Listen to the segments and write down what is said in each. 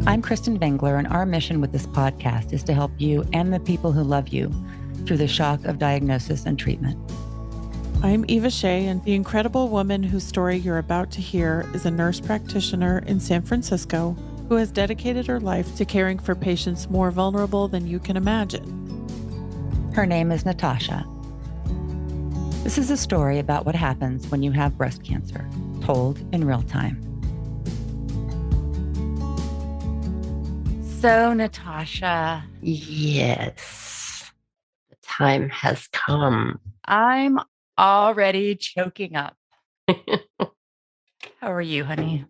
I'm Kristen Bengler, and our mission with this podcast is to help you and the people who love you through the shock of diagnosis and treatment. I'm Eva Shea, and the incredible woman whose story you're about to hear is a nurse practitioner in San Francisco who has dedicated her life to caring for patients more vulnerable than you can imagine. Her name is Natasha. This is a story about what happens when you have breast cancer, told in real time. So, Natasha. Yes, the time has come. I'm already choking up. How are you, honey?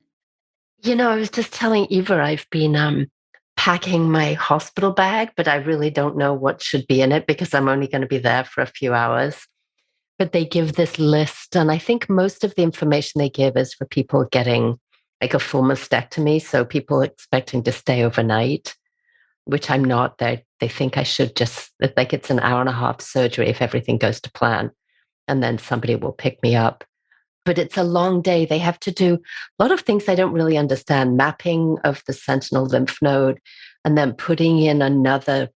I was just telling Eva I've been packing my hospital bag, but I really don't know what should be in it because I'm only going to be there for a few hours. But they give this list, and I think most of the information they give is for people getting like a full mastectomy. So people expecting to stay overnight, which I'm not. They think I should just, like, it's an hour and a half surgery if everything goes to plan, and then somebody will pick me up. But it's a long day. They have to do a lot of things I don't really understand. Mapping of the sentinel lymph node, and then putting in another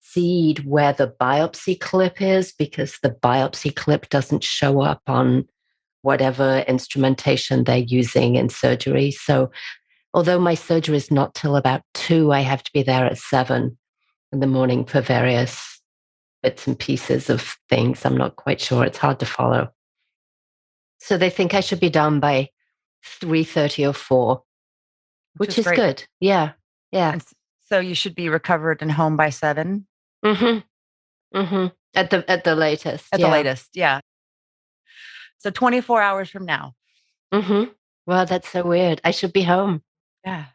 seed where the biopsy clip is, because the biopsy clip doesn't show up on whatever instrumentation they're using in surgery. So although my surgery is not till about 2, I have to be there at 7 in the morning for various bits and pieces of things. I'm not quite sure. It's hard to follow. So they think I should be done by 3:30 or 4, which is good. Yeah. Yeah. And so you should be recovered and home by 7? Mm-hmm. Mm-hmm. At the latest. At the latest, yeah. So 24 hours from now. Mm-hmm. Wow, that's so weird. I should be home. Yeah.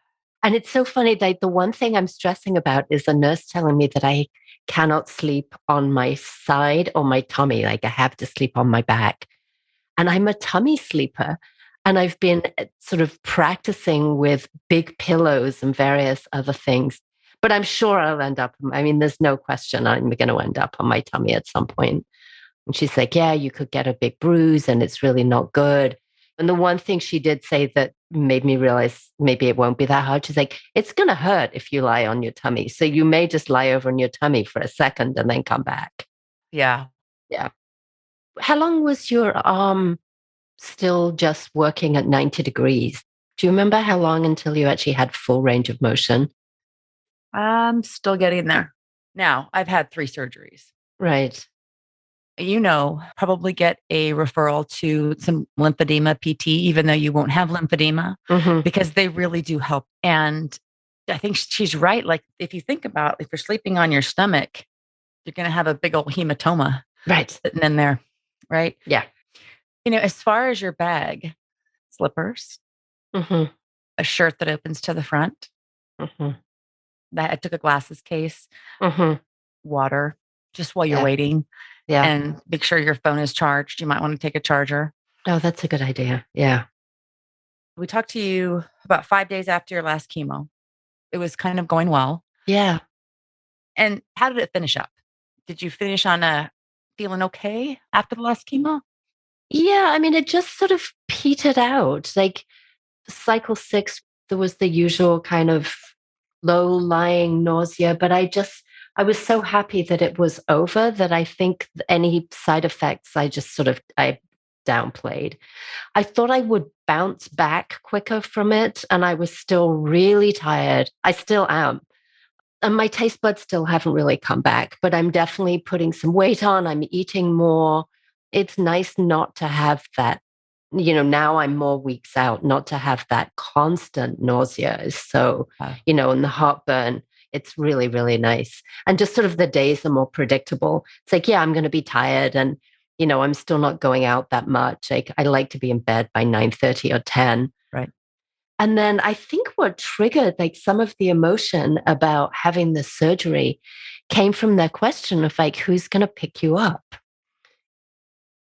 And it's so funny that the one thing I'm stressing about is a nurse telling me that I cannot sleep on my side or my tummy. Like, I have to sleep on my back. And I'm a tummy sleeper. And I've been sort of practicing with big pillows and various other things. But I'm sure I'll end up, there's no question I'm going to end up on my tummy at some point. And she's like, yeah, you could get a big bruise and it's really not good. And the one thing she did say that made me realize maybe it won't be that hard, she's like, it's going to hurt if you lie on your tummy. So you may just lie over on your tummy for a second and then come back. Yeah. Yeah. How long was your arm still just working at 90 degrees? Do you remember how long until you actually had full range of motion? I'm still getting there. Now, I've had 3 surgeries. Right. Probably get a referral to some lymphedema PT, even though you won't have lymphedema, because they really do help. And I think she's right. Like, if you think about, if you're sleeping on your stomach, you're going to have a big old hematoma sitting in there, right? Yeah. As far as your bag, slippers, a shirt that opens to the front, that I took a glasses case, water, just while you're waiting. Yeah. And make sure your phone is charged. You might want to take a charger. Oh, that's a good idea. Yeah. We talked to you about 5 days after your last chemo. It was kind of going well. Yeah. And how did it finish up? Did you finish on feeling okay after the last chemo? Yeah. It just sort of petered out. Like, cycle 6, there was the usual kind of low-lying nausea, but I was so happy that it was over that I think any side effects I downplayed. I thought I would bounce back quicker from it, and I was still really tired. I still am. And my taste buds still haven't really come back, but I'm definitely putting some weight on. I'm eating more. It's nice not to have that. Now I'm more weeks out, not to have that constant nausea. So, and the heartburn, it's really, really nice. And just sort of the days are more predictable. It's like, yeah, I'm going to be tired and, I'm still not going out that much. Like, I like to be in bed by 9:30 or 10. Right. And then I think what triggered like some of the emotion about having the surgery came from their question of like, who's going to pick you up?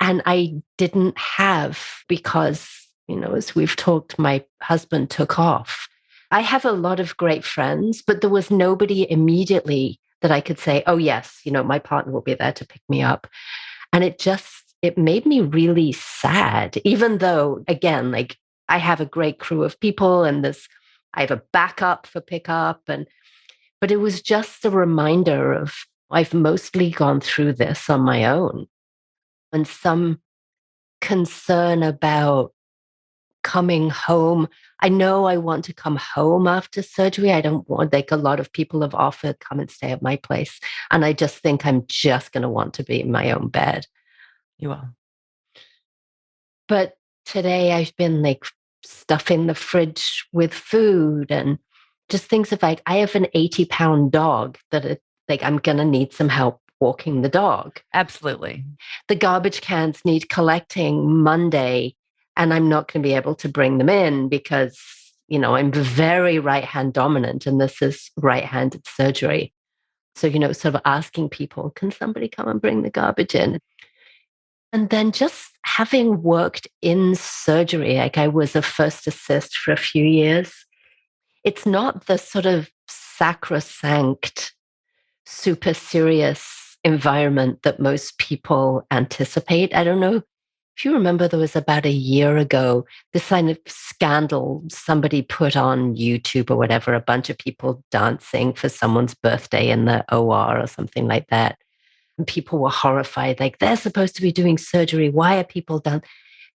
And I didn't have, because, as we've talked, my husband took off. I have a lot of great friends, but there was nobody immediately that I could say, oh, yes, my partner will be there to pick me up. And it made me really sad, even though, again, like, I have a great crew of people and there's I have a backup for pickup. But it was just a reminder of I've mostly gone through this on my own, and some concern about coming home. I know I want to come home after surgery. I don't want, like a lot of people have offered, come and stay at my place. And I just think I'm just going to want to be in my own bed. You will. But today I've been like stuffing the fridge with food and just things of like, I have an 80-pound dog that like I'm going to need some help walking the dog. Absolutely. The garbage cans need collecting Monday, and I'm not going to be able to bring them in because, you know, I'm very right-hand dominant and this is right-handed surgery. So, you know, sort of asking people, can somebody come and bring the garbage in? And then just having worked in surgery, like I was a first assist for a few years, it's not the sort of sacrosanct, super serious environment that most people anticipate. I don't know if you remember, there was about a year ago, this kind of scandal somebody put on YouTube or whatever, a bunch of people dancing for someone's birthday in the OR or something like that. And people were horrified, like they're supposed to be doing surgery. Why are people dancing?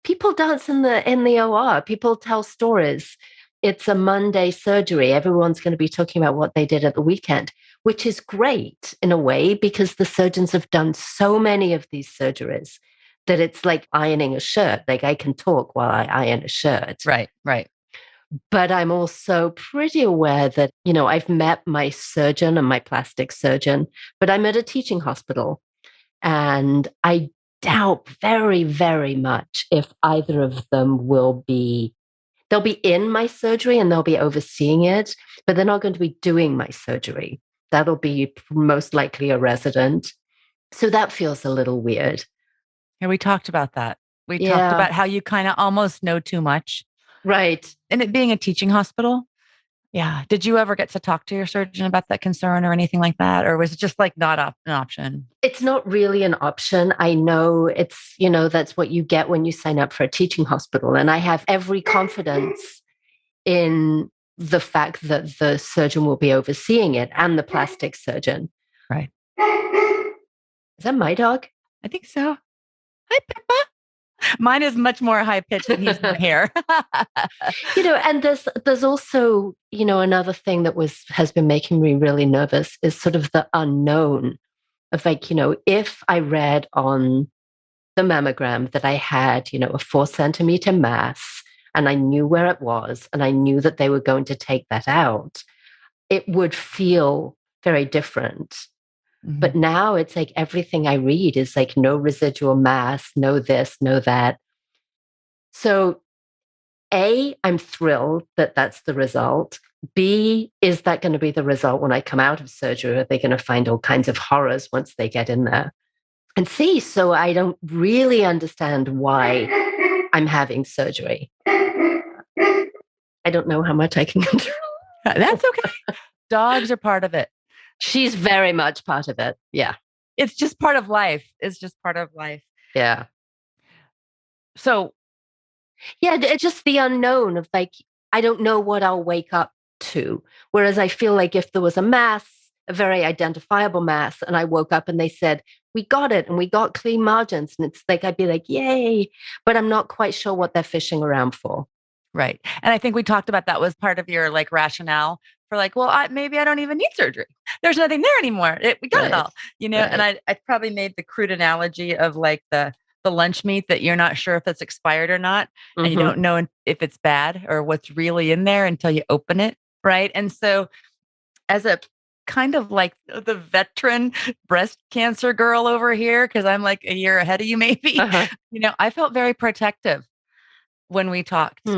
People dance in the OR. People tell stories. It's a Monday surgery. Everyone's going to be talking about what they did at the weekend, which is great in a way because the surgeons have done so many of these surgeries that it's like ironing a shirt. Like I can talk while I iron a shirt. Right, right. But I'm also pretty aware that, you know, I've met my surgeon and my plastic surgeon, but I'm at a teaching hospital. And I doubt very, very much if either of them they'll be in my surgery and they'll be overseeing it, but they're not going to be doing my surgery. That'll be most likely a resident. So that feels a little weird. Yeah, we talked about that. We talked about how you kind of almost know too much. Right. And it being a teaching hospital. Yeah. Did you ever get to talk to your surgeon about that concern or anything like that? Or was it just like not an option? It's not really an option. I know it's, you know, that's what you get when you sign up for a teaching hospital. And I have every confidence in the fact that the surgeon will be overseeing it and the plastic surgeon. Right. Is that my dog? I think so. Hi, Peppa. Mine is much more high pitched than he's here. You know, and there's also, you know, another thing that has been making me really nervous is sort of the unknown of like, you know, if I read on the mammogram that I had, you know, a 4-centimeter mass and I knew where it was and I knew that they were going to take that out, it would feel very different. Mm-hmm. But now it's like everything I read is like no residual mass, no this, no that. So A, I'm thrilled that that's the result. B, is that going to be the result when I come out of surgery? Are they going to find all kinds of horrors once they get in there? And C, so I don't really understand why I'm having surgery. I don't know how much I can control. That's okay. Dogs are part of it. She's very much part of it. Yeah. It's just part of life. It's just part of life. Yeah. So, yeah, it's just the unknown of like, I don't know what I'll wake up to. Whereas I feel like if there was a mass, a very identifiable mass, and I woke up and they said, we got it and we got clean margins. And it's like, I'd be like, yay. But I'm not quite sure what they're fishing around for. Right. And I think we talked about that was part of your like rationale for like, well, maybe I don't even need surgery. There's nothing there anymore. We got it all, you know, and I probably made the crude analogy of like the lunch meat that you're not sure if it's expired or not. Mm-hmm. And you don't know if it's bad or what's really in there until you open it. Right. And so as a kind of like the veteran breast cancer girl over here, because I'm like a year ahead of you, maybe, you know, I felt very protective when we talked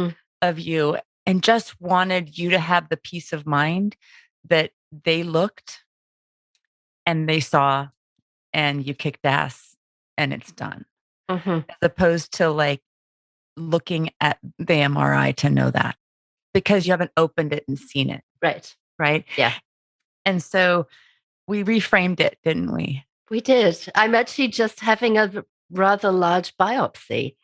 of you and just wanted you to have the peace of mind that they looked and they saw and you kicked ass and it's done. As opposed to like looking at the MRI to know that because you haven't opened it and seen it. Right. Right. Yeah. And so we reframed it, didn't we? We did. I'm actually just having a rather large biopsy,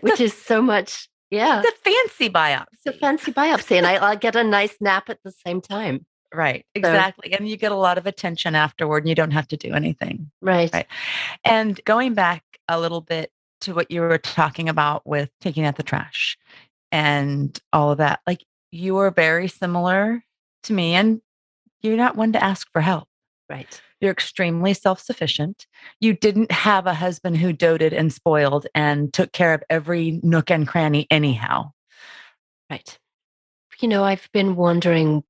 which is so much. Yeah. It's a fancy biopsy. It's a fancy biopsy. And I'll get a nice nap at the same time. Right. Exactly. And you get a lot of attention afterward and you don't have to do anything. Right. Right. And going back a little bit to what you were talking about with taking out the trash and all of that, like you are very similar to me and you're not one to ask for help. Right. You're extremely self-sufficient. You didn't have a husband who doted and spoiled and took care of every nook and cranny anyhow. Right. I've been wondering,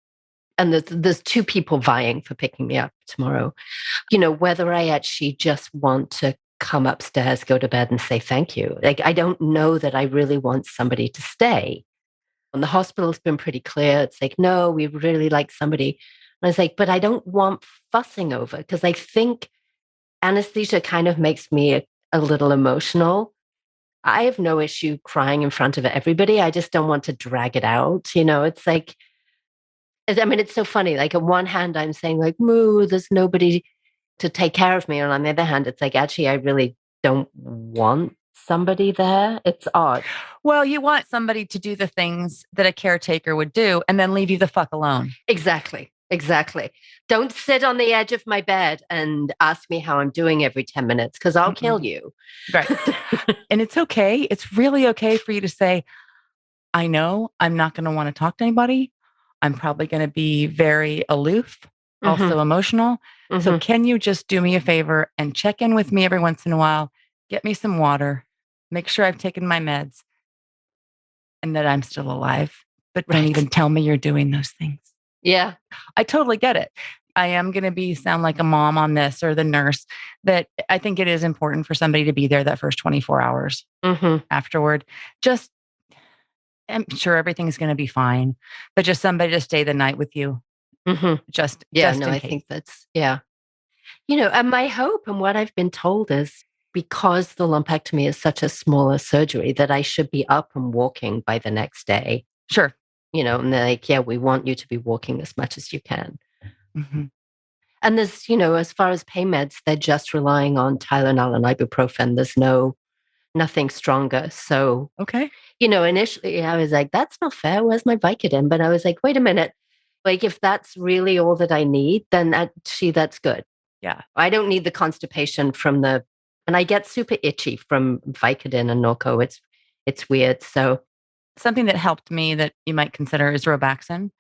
and there's two people vying for picking me up tomorrow, whether I actually just want to come upstairs, go to bed and say thank you. Like, I don't know that I really want somebody to stay. And the hospital's been pretty clear. It's like, no, we really like somebody. And I was like, but I don't want fussing over because I think anesthesia kind of makes me a little emotional. I have no issue crying in front of everybody. I just don't want to drag it out. It's like, I mean, it's so funny. Like, on one hand, I'm saying, like, moo, there's nobody to take care of me. And on the other hand, it's like, actually, I really don't want somebody there. It's odd. Well, you want somebody to do the things that a caretaker would do and then leave you the fuck alone. Exactly. Exactly. Don't sit on the edge of my bed and ask me how I'm doing every 10 minutes because I'll kill you. Right. And it's okay. It's really okay for you to say, I know I'm not going to want to talk to anybody. I'm probably going to be very aloof, also emotional. So can you just do me a favor and check in with me every once in a while, get me some water, make sure I've taken my meds and that I'm still alive, but don't even tell me you're doing those things. Yeah. I totally get it. I am going to sound like a mom on this or the nurse, that I think it is important for somebody to be there that first 24 hours afterward. Just, I'm sure everything's going to be fine, but just somebody to stay the night with you. Just in case. I think that's, and my hope and what I've been told is because the lumpectomy is such a smaller surgery that I should be up and walking by the next day. Sure. And they're like, yeah, we want you to be walking as much as you can. And there's, as far as pain meds, they're just relying on Tylenol and ibuprofen. There's nothing stronger. So, initially I was like, that's not fair. Where's my Vicodin? But I was like, wait a minute. Like, if that's really all that I need, then that's good. Yeah. I don't need the constipation and I get super itchy from Vicodin and Norco. It's weird. So something that helped me that you might consider is Robaxin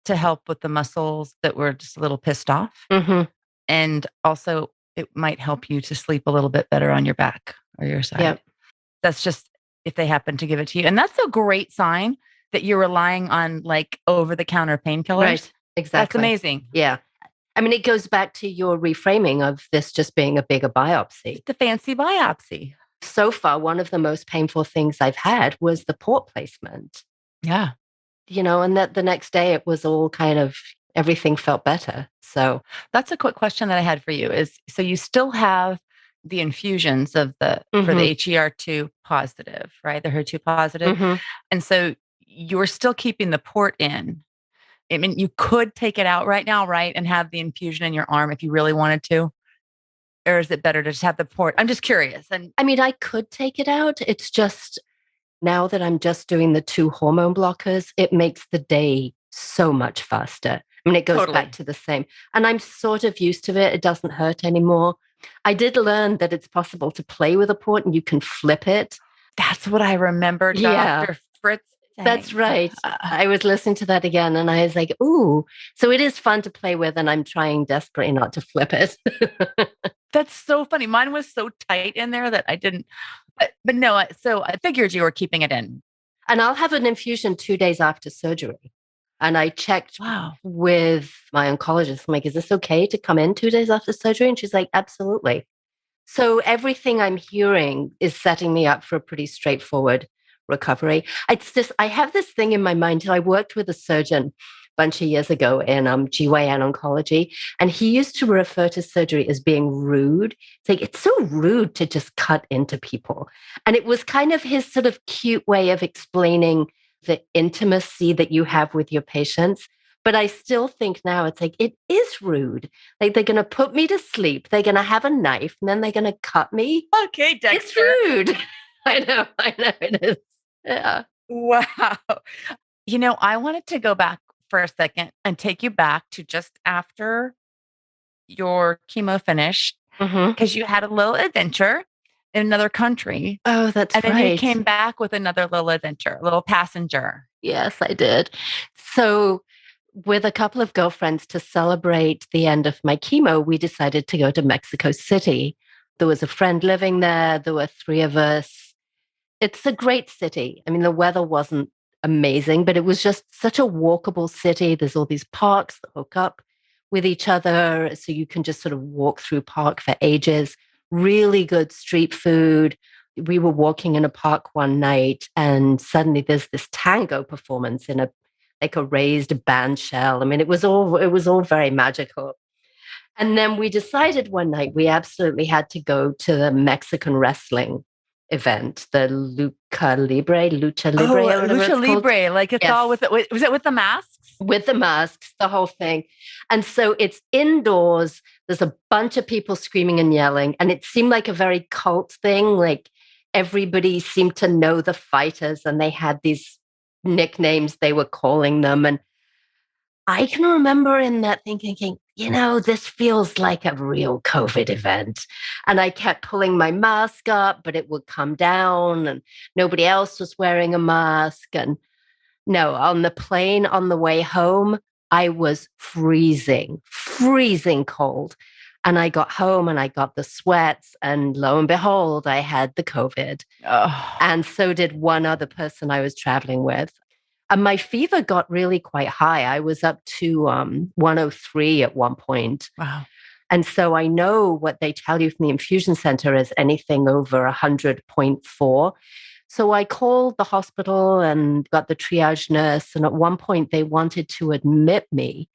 to help with the muscles that were just a little pissed off. And also it might help you to sleep a little bit better on your back or your side. Yep. That's just if they happen to give it to you. And that's a great sign that you're relying on like over-the-counter painkillers. Right. Exactly. That's amazing. Yeah. I mean, it goes back to your reframing of this just being a bigger biopsy. It's a fancy biopsy. So far, one of the most painful things I've had was the port placement. Yeah. And that the next day it was all kind of, everything felt better. So that's a quick question that I had for you is, so you still have the infusions of for the HER2 positive, right? The HER2 positive. And so you're still keeping the port in. I mean, you could take it out right now, right? And have the infusion in your arm if you really wanted to. Or is it better to just have the port? I'm just curious. And I mean, I could take it out. It's just now that I'm just doing the 2 hormone blockers, it makes the day so much faster. I mean, it goes back to the same. And I'm sort of used to it. It doesn't hurt anymore. I did learn that it's possible to play with a port and you can flip it. That's what I remember, Dr. Fritz. That's right. I was listening to that again and I was like, ooh, so it is fun to play with and I'm trying desperately not to flip it. That's so funny. Mine was so tight in there that I didn't, but no, so I figured you were keeping it in. And I'll have an infusion 2 days after surgery. And I checked with my oncologist. I'm like, is this okay to come in 2 days after surgery? And she's like, absolutely. So everything I'm hearing is setting me up for a pretty straightforward recovery. It's just, I have this thing in my mind. I worked with a surgeon a bunch of years ago in GYN oncology, and he used to refer to surgery as being rude. It's like, it's so rude to just cut into people. And it was kind of his sort of cute way of explaining the intimacy that you have with your patients. But I still think now it's like, it is rude. Like, they're going to put me to sleep. They're going to have a knife and then they're going to cut me. Okay, Dexter. It's rude. I know it is. Yeah. Wow. I wanted to go back for a second and take you back to just after your chemo finished Hmm. because you had a little adventure in another country. Oh, And that's then you right. came back with another little adventure, a little passenger. Yes, I did. So, with a couple of girlfriends to celebrate the end of my chemo, we decided to go to Mexico City. There was a friend living there. There were three of us. It's a great city. I mean, the weather wasn't amazing, but it was just such a walkable city. There's all these parks that hook up with each other. So you can just sort of walk through park for ages. Really good street food. We were walking in a park one night and suddenly there's this tango performance in a raised band shell. I mean, it was all very magical. And then we decided one night we absolutely had to go to the Mexican wrestling event, the Lucha Libre, Oh, or whatever Lucha it's called. Libre, like it's Yes, all with it. Was it with the masks? with the masks, the whole thing. And so it's indoors. There's a bunch of people screaming and yelling. And it seemed like a very cult thing. Like everybody seemed to know the fighters and they had these nicknames they were calling them. And I can remember in that thinking, this feels like a real COVID event. And I kept pulling my mask up, but it would come down and nobody else was wearing a mask. And no, on the plane on the way home, I was freezing cold. And I got home and I got the sweats, and lo and behold, I had the COVID. Oh, And so did one other person I was traveling with. And my fever got really quite high. I was up to 103 at one point. wow. And so I know what they tell you from the infusion center is anything over 100.4. So I called the hospital and got the triage nurse. And at one point, they wanted to admit me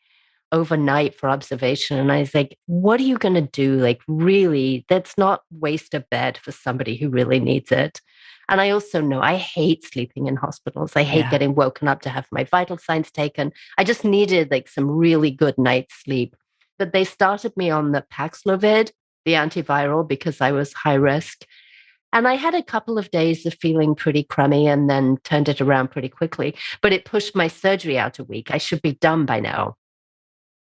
overnight for observation. And I was like, what are you going to do? Like, really, let's not waste a bed for somebody who really needs it. And I also know I hate sleeping in hospitals. I hate Yeah. getting woken up to have my vital signs taken. I just needed like some really good night's sleep. But they started me on the Paxlovid, the antiviral, because I was high risk. And I had a couple of days of feeling pretty crummy and then turned it around pretty quickly. But it pushed my surgery out a week. I should be done by now.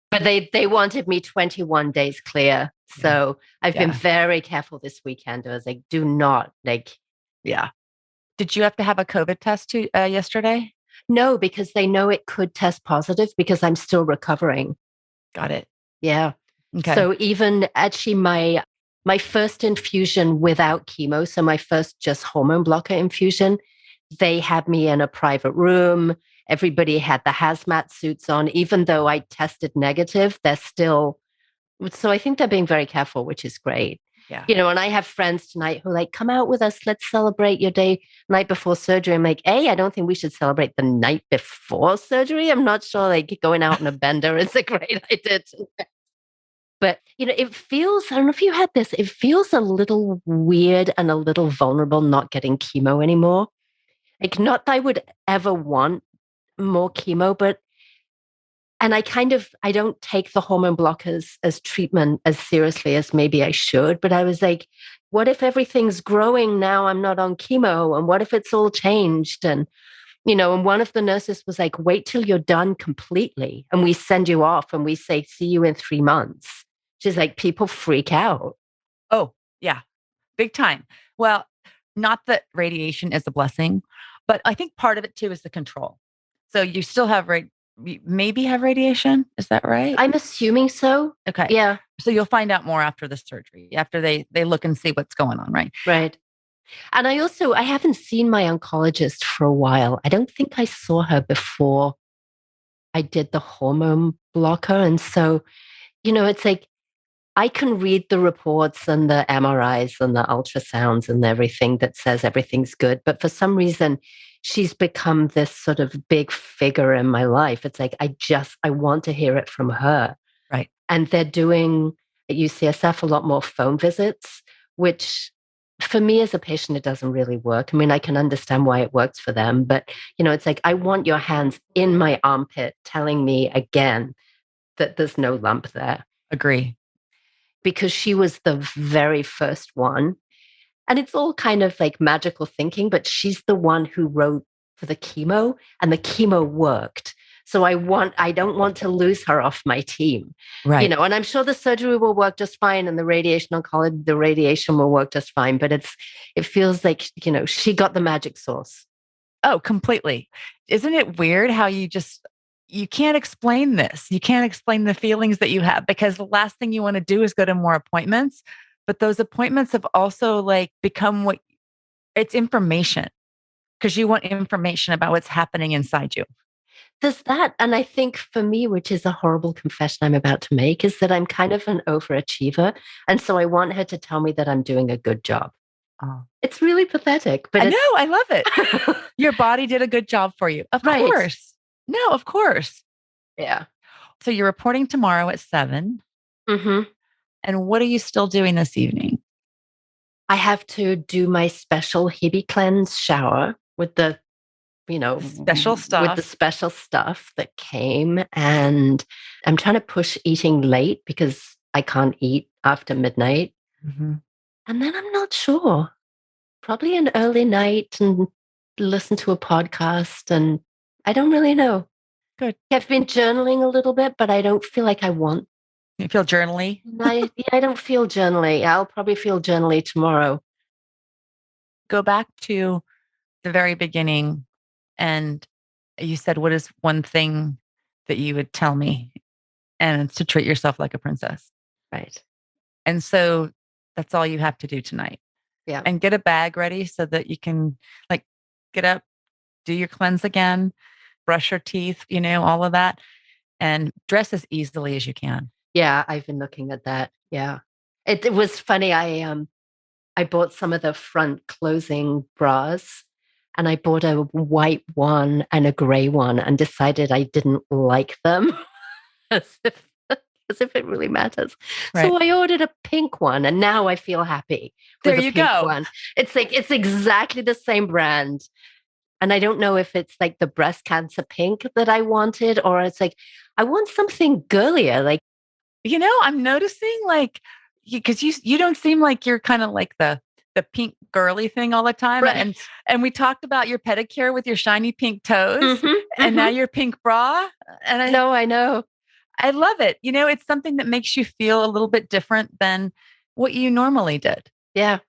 But they wanted me 21 days clear. So I've been very careful this weekend. I was like, do not Yeah. Did you have to have a COVID test too, yesterday? no, because they know it could test positive because I'm still recovering. Got it. Yeah. Okay. So even actually my first infusion without chemo, so my first just hormone blocker infusion, they had me in a private room. Everybody had the hazmat suits on, even though I tested negative, they're still. So I think they're being very careful, which is great. Yeah. And I have friends tonight who are like, come out with us. Let's celebrate your night before surgery. I'm like, I don't think we should celebrate the night before surgery. I'm not sure like going out on a bender is a great idea. But, it feels, I don't know if you had this, it feels a little weird and a little vulnerable not getting chemo anymore. Like, not that I would ever want more chemo, but and I don't take the hormone blockers as treatment as seriously as maybe I should. But I was like, what if everything's growing now? I'm not on chemo. And what if it's all changed? And, and one of the nurses was like, wait till you're done completely. And we send you off and we say, see you in 3 months. She's like, people freak out. Oh, yeah. Big time. Well, not that radiation is a blessing, but I think part of it too is the control. So you still have maybe have radiation. Is that right? I'm assuming so. Okay. Yeah. So you'll find out more after the surgery, after they look and see what's going on, right? Right. And I haven't seen my oncologist for a while. I don't think I saw her before I did the hormone blocker. And so, it's like I can read the reports and the MRIs and the ultrasounds and everything that says everything's good. But for some reason, she's become this sort of big figure in my life. It's like, I want to hear it from her. Right. And they're doing at UCSF a lot more phone visits, which for me as a patient, it doesn't really work. I mean, I can understand why it works for them, but it's like, I want your hands in my armpit telling me again that there's no lump there. Agree. Because she was the very first one. And it's all kind of like magical thinking, but she's the one who wrote for the chemo, and the chemo worked. So I don't want to lose her off my team. Right. And I'm sure the surgery will work just fine, and the radiation oncology, the radiation will work just fine. But it feels like, she got the magic sauce. Oh, completely. Isn't it weird how you can't explain this. You can't explain the feelings that you have, because the last thing you want to do is go to more appointments. But those appointments have also become it's information, because you want information about what's happening inside you. There's that. And I think for me, which is a horrible confession I'm about to make, is that I'm kind of an overachiever. And so I want her to tell me that I'm doing a good job. Oh. It's really pathetic. But I know. I love it. Your body did a good job for you. Of course. No, of course. Yeah. So you're reporting tomorrow at 7. Mm-hmm. And what are you still doing this evening? I have to do my special Hebe cleanse shower with the special stuff. With the special stuff that came. And I'm trying to push eating late because I can't eat after midnight. Mm-hmm. And then I'm not sure. Probably an early night and listen to a podcast. And I don't really know. Good. I've been journaling a little bit, but I don't feel like I want. You feel journaly? I don't feel journaly. I'll probably feel journaly tomorrow. Go back to the very beginning. And you said, what is one thing that you would tell me? And it's to treat yourself like a princess. Right. And so that's all you have to do tonight. Yeah. And get a bag ready so that you can get up, do your cleanse again, brush your teeth, all of that, and dress as easily as you can. Yeah. I've been looking at that. Yeah. It was funny. I bought some of the front closing bras. And I bought a white one and a gray one and decided I didn't like them as if it really matters. Right. So I ordered a pink one, and now I feel happy with the pink one. It's exactly the same brand. And I don't know if it's the breast cancer pink that I wanted, or it's I want something girlier. I'm noticing because you don't seem like you're kind of like the pink girly thing all the time. Right. And we talked about your pedicure with your shiny pink toes, and now your pink bra. And I know. I love it. It's something that makes you feel a little bit different than what you normally did. Yeah.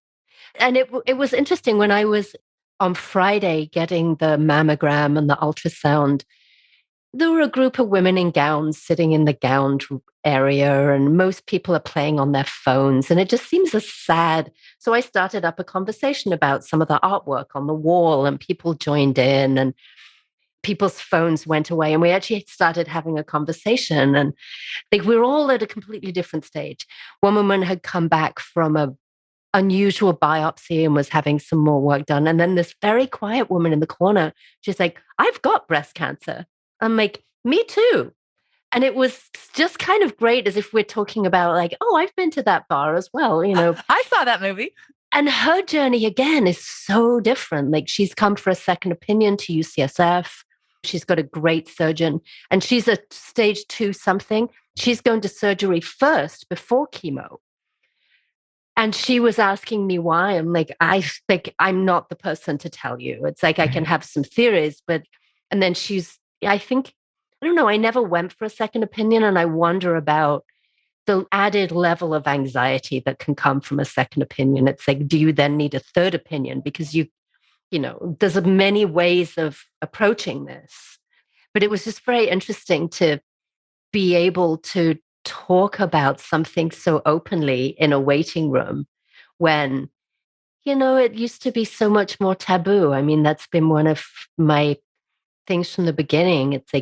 And it was interesting when I was on Friday getting the mammogram and the ultrasound. There were a group of women in gowns sitting in the gown area, and most people are playing on their phones, and it just seems sad. So I started up a conversation about some of the artwork on the wall, and people joined in, and people's phones went away, and we actually started having a conversation, and we were all at a completely different stage. One woman had come back from a unusual biopsy and was having some more work done. And then this very quiet woman in the corner, she's like, I've got breast cancer. I'm like, me too. And it was just kind of great, as if we're talking about oh, I've been to that bar as well. I saw that movie. And her journey again is so different. She's come for a second opinion to UCSF. She's got a great surgeon, and she's a stage 2 something. She's going to surgery first before chemo. And she was asking me why. I'm like, I think I'm not the person to tell you. It's I can have some theories, and then I don't know, I never went for a second opinion, and I wonder about the added level of anxiety that can come from a second opinion. It's do you then need a third opinion? Because there's many ways of approaching this. But it was just very interesting to be able to talk about something so openly in a waiting room when, it used to be so much more taboo. I mean, that's been one of my things from the beginning. It's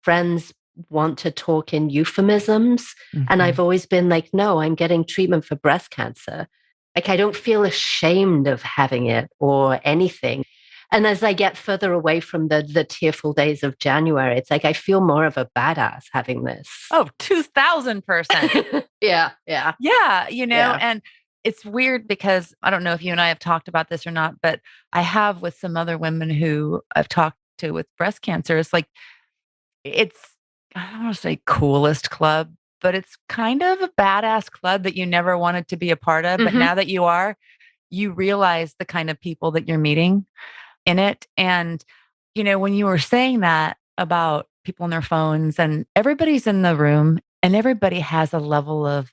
friends want to talk in euphemisms. Mm-hmm. And I've always been no, I'm getting treatment for breast cancer. I don't feel ashamed of having it or anything. And as I get further away from the tearful days of January, it's I feel more of a badass having this. Oh, 2000%. Yeah. And it's weird because I don't know if you and I have talked about this or not, but I have with some other women who I've talked to with breast cancer. It's it's, I don't want to say coolest club, but it's kind of a badass club that you never wanted to be a part of. Mm-hmm. But now that you are, you realize the kind of people that you're meeting in it. And when you were saying that about people on their phones and everybody's in the room and everybody has a level of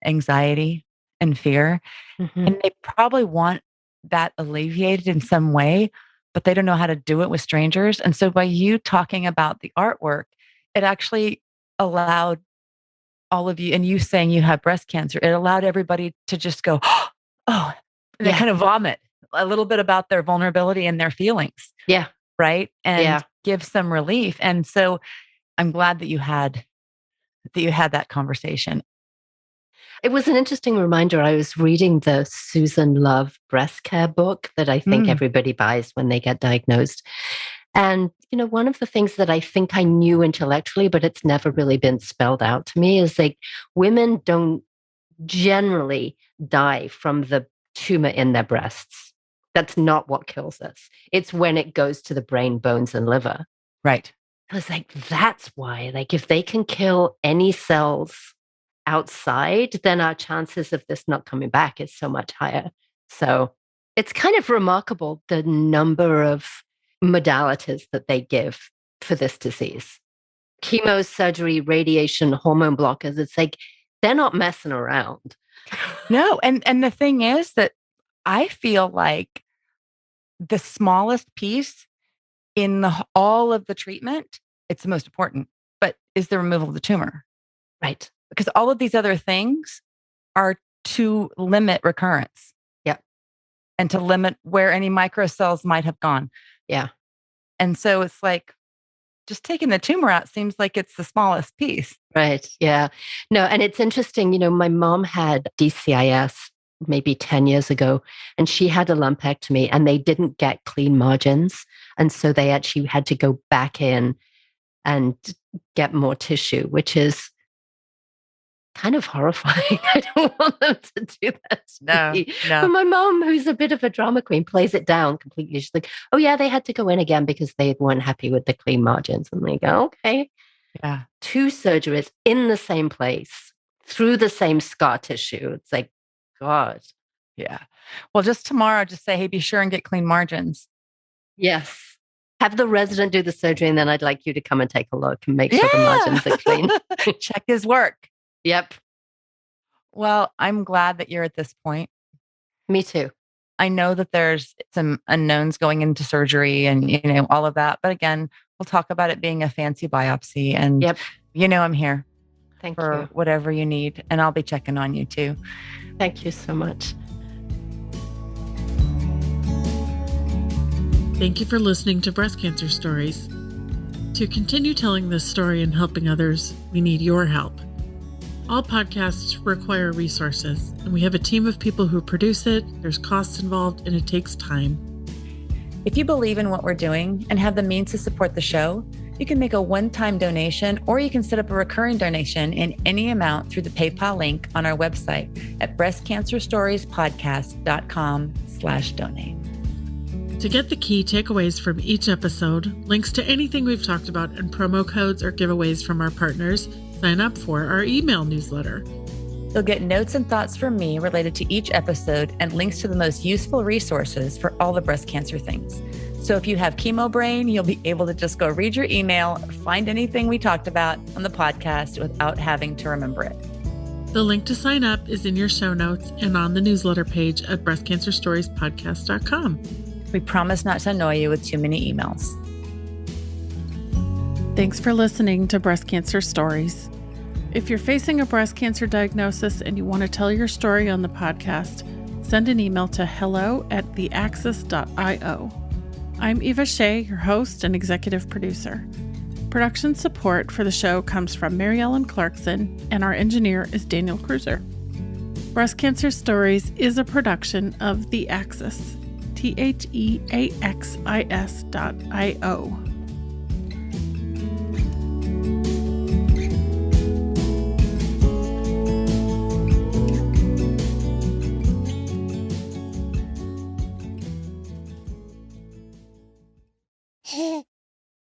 anxiety and fear, Mm-hmm. and they probably want that alleviated in some way, but they don't know how to do it with strangers. And so by you talking about the artwork, it actually allowed all of you, and you saying you have breast cancer, it allowed everybody to just go, oh, and they Yeah. kind of vomit a little bit about their vulnerability and their feelings. Yeah. Right. And Yeah. give some relief. And so I'm glad that you had that conversation. It was an interesting reminder. I was reading the Susan Love breast care book that I think everybody buys when they get diagnosed. And, one of the things that I think I knew intellectually, but it's never really been spelled out to me is like women don't generally die from the tumor in their breasts. That's not what kills us. It's when it goes to the brain, bones, and liver. Right. I was like, that's why, like, if they can kill any cells outside, then our chances of this not coming back is so much higher. So it's kind of remarkable the number of modalities that they give for this disease. Chemo, surgery, radiation, hormone blockers. It's like they're not messing around. No, and the thing is that I feel like the smallest piece in all of the treatment, it's the most important, but is the removal of the tumor. Right. Because all of these other things are to limit recurrence. Yeah. And to limit where any microcells might have gone. Yeah. And so it's like just taking the tumor out seems like it's the smallest piece. Right. Yeah. No, and it's interesting, my mom had DCIS maybe 10 years ago, and she had a lumpectomy and they didn't get clean margins. And so they actually had to go back in and get more tissue, which is kind of horrifying. I don't want them to do that to me. No. But my mom, who's a bit of a drama queen, plays it down completely. She's like, oh yeah, they had to go in again because they weren't happy with the clean margins. And they go, okay. Yeah. 2 surgeries in the same place through the same scar tissue. It's like, God. Yeah. Well, just tomorrow, just say, hey, be sure and get clean margins. Yes. Have the resident do the surgery, and then I'd like you to come and take a look and make sure the margins are clean. Check his work. Yep. Well, I'm glad that you're at this point. Me too. I know that there's some unknowns going into surgery and, all of that. But again, we'll talk about it being a fancy biopsy. And, I'm here for whatever you need. And I'll be checking on you too. Thank you so much. Thank you for listening to Breast Cancer Stories. To continue telling this story and helping others, we need your help. All podcasts require resources, and we have a team of people who produce it. There's costs involved, and it takes time. If you believe in what we're doing and have the means to support the show, you can make a one-time donation, or you can set up a recurring donation in any amount through the PayPal link on our website at breastcancerstoriespodcast.com/donate. To get the key takeaways from each episode, links to anything we've talked about, and promo codes or giveaways from our partners, sign up for our email newsletter. You'll get notes and thoughts from me related to each episode and links to the most useful resources for all the breast cancer things. So if you have chemo brain, you'll be able to just go read your email or find anything we talked about on the podcast without having to remember it. The link to sign up is in your show notes and on the newsletter page at breastcancerstoriespodcast.com. We promise not to annoy you with too many emails. Thanks for listening to Breast Cancer Stories. If you're facing a breast cancer diagnosis and you want to tell your story on the podcast, send an email to hello@theaxis.io. I'm Eva Shea, your host and executive producer. Production support for the show comes from Mary Ellen Clarkson, and our engineer is Daniel Cruiser. Breast Cancer Stories is a production of The Axis, THEAXIS.io.